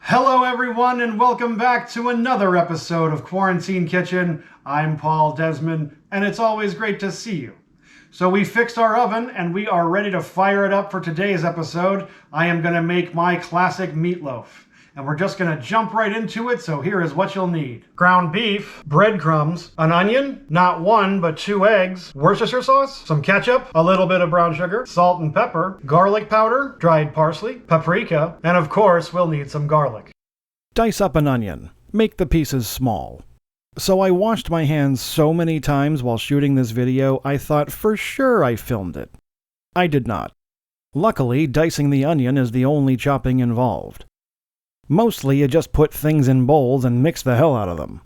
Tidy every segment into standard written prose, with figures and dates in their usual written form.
Hello everyone and welcome back to another episode of Quarantine Kitchen. I'm Paul Desman and it's always great to see you. So we fixed our oven and we are ready to fire it up for today's episode. I am going to make my classic meatloaf. And we're just going to jump right into it, so here is what you'll need. Ground beef, breadcrumbs, an onion, not one but 2 eggs, Worcestershire sauce, some ketchup, a little bit of brown sugar, salt and pepper, garlic powder, dried parsley, paprika, and of course we'll need some garlic. Dice up an onion. Make the pieces small. So I washed my hands so many times while shooting this video, I thought for sure I filmed it. I did not. Luckily, dicing the onion is the only chopping involved. Mostly you just put things in bowls and mix the hell out of them.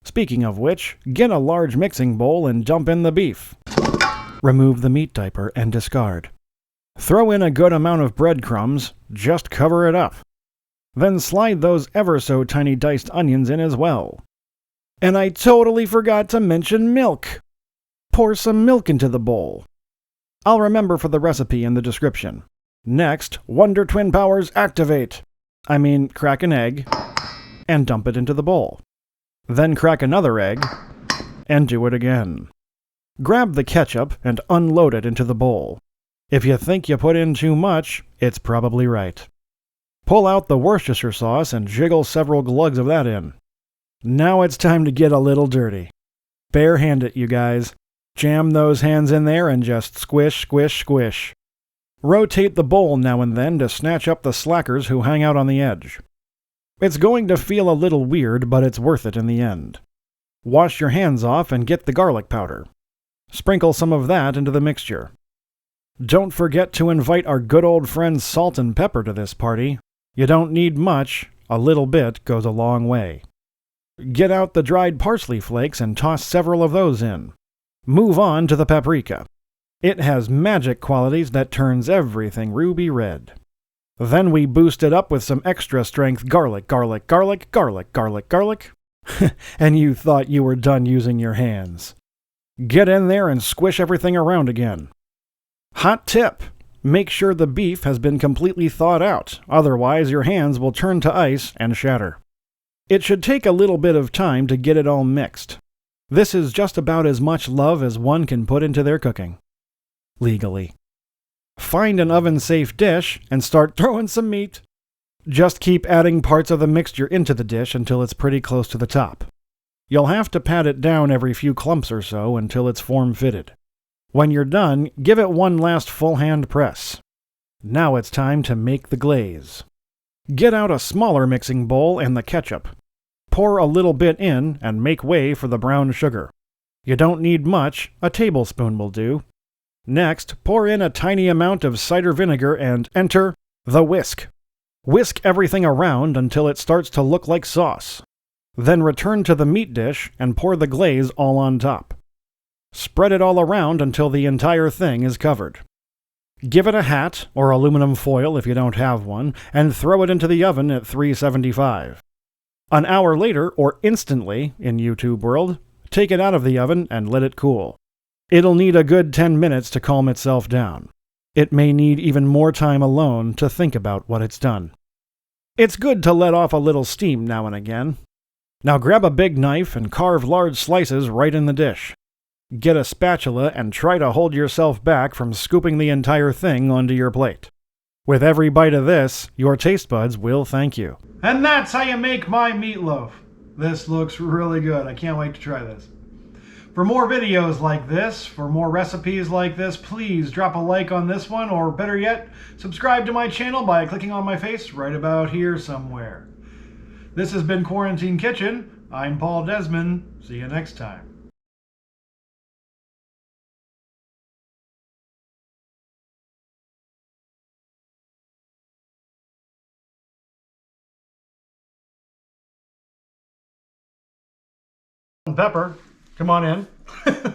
Speaking of which, get a large mixing bowl and dump in the beef. Remove the meat diaper and discard. Throw in a good amount of breadcrumbs, just cover it up. Then slide those ever so tiny diced onions in as well. And I totally forgot to mention milk. Pour some milk into the bowl. I'll remember for the recipe in the description. Next, Wonder Twin powers activate. Crack an egg, and dump it into the bowl. Then crack another egg, and do it again. Grab the ketchup and unload it into the bowl. If you think you put in too much, it's probably right. Pull out the Worcestershire sauce and jiggle several glugs of that in. Now it's time to get a little dirty. Bare hand it, you guys. Jam those hands in there and just squish, squish, squish. Rotate the bowl now and then to snatch up the slackers who hang out on the edge. It's going to feel a little weird, but it's worth it in the end. Wash your hands off and get the garlic powder. Sprinkle some of that into the mixture. Don't forget to invite our good old friend Salt and Pepper to this party. You don't need much, a little bit goes a long way. Get out the dried parsley flakes and toss several of those in. Move on to the paprika. It has magic qualities that turns everything ruby red. Then we boost it up with some extra strength garlic, garlic, garlic, garlic, garlic, garlic. And you thought you were done using your hands. Get in there and squish everything around again. Hot tip! Make sure the beef has been completely thawed out, otherwise your hands will turn to ice and shatter. It should take a little bit of time to get it all mixed. This is just about as much love as one can put into their cooking. Legally. Find an oven-safe dish and start throwing some meat. Just keep adding parts of the mixture into the dish until it's pretty close to the top. You'll have to pat it down every few clumps or so until it's form-fitted. When you're done, give it one last full-hand press. Now it's time to make the glaze. Get out a smaller mixing bowl and the ketchup. Pour a little bit in and make way for the brown sugar. You don't need much, a tablespoon will do. Next, pour in a tiny amount of cider vinegar and enter the whisk. Whisk everything around until it starts to look like sauce. Then return to the meat dish and pour the glaze all on top. Spread it all around until the entire thing is covered. Give it a hat, or aluminum foil if you don't have one, and throw it into the oven at 375. An hour later, or instantly, in YouTube world, take it out of the oven and let it cool. It'll need a good 10 minutes to calm itself down. It may need even more time alone to think about what it's done. It's good to let off a little steam now and again. Now grab a big knife and carve large slices right in the dish. Get a spatula and try to hold yourself back from scooping the entire thing onto your plate. With every bite of this, your taste buds will thank you. And that's how you make my meatloaf. This looks really good. I can't wait to try this. For more videos like this, for more recipes like this, please drop a like on this one, or better yet, subscribe to my channel by clicking on my face right about here somewhere. This has been Quarantine Kitchen. I'm Paul Desman. See you next time. Pepper, come on in.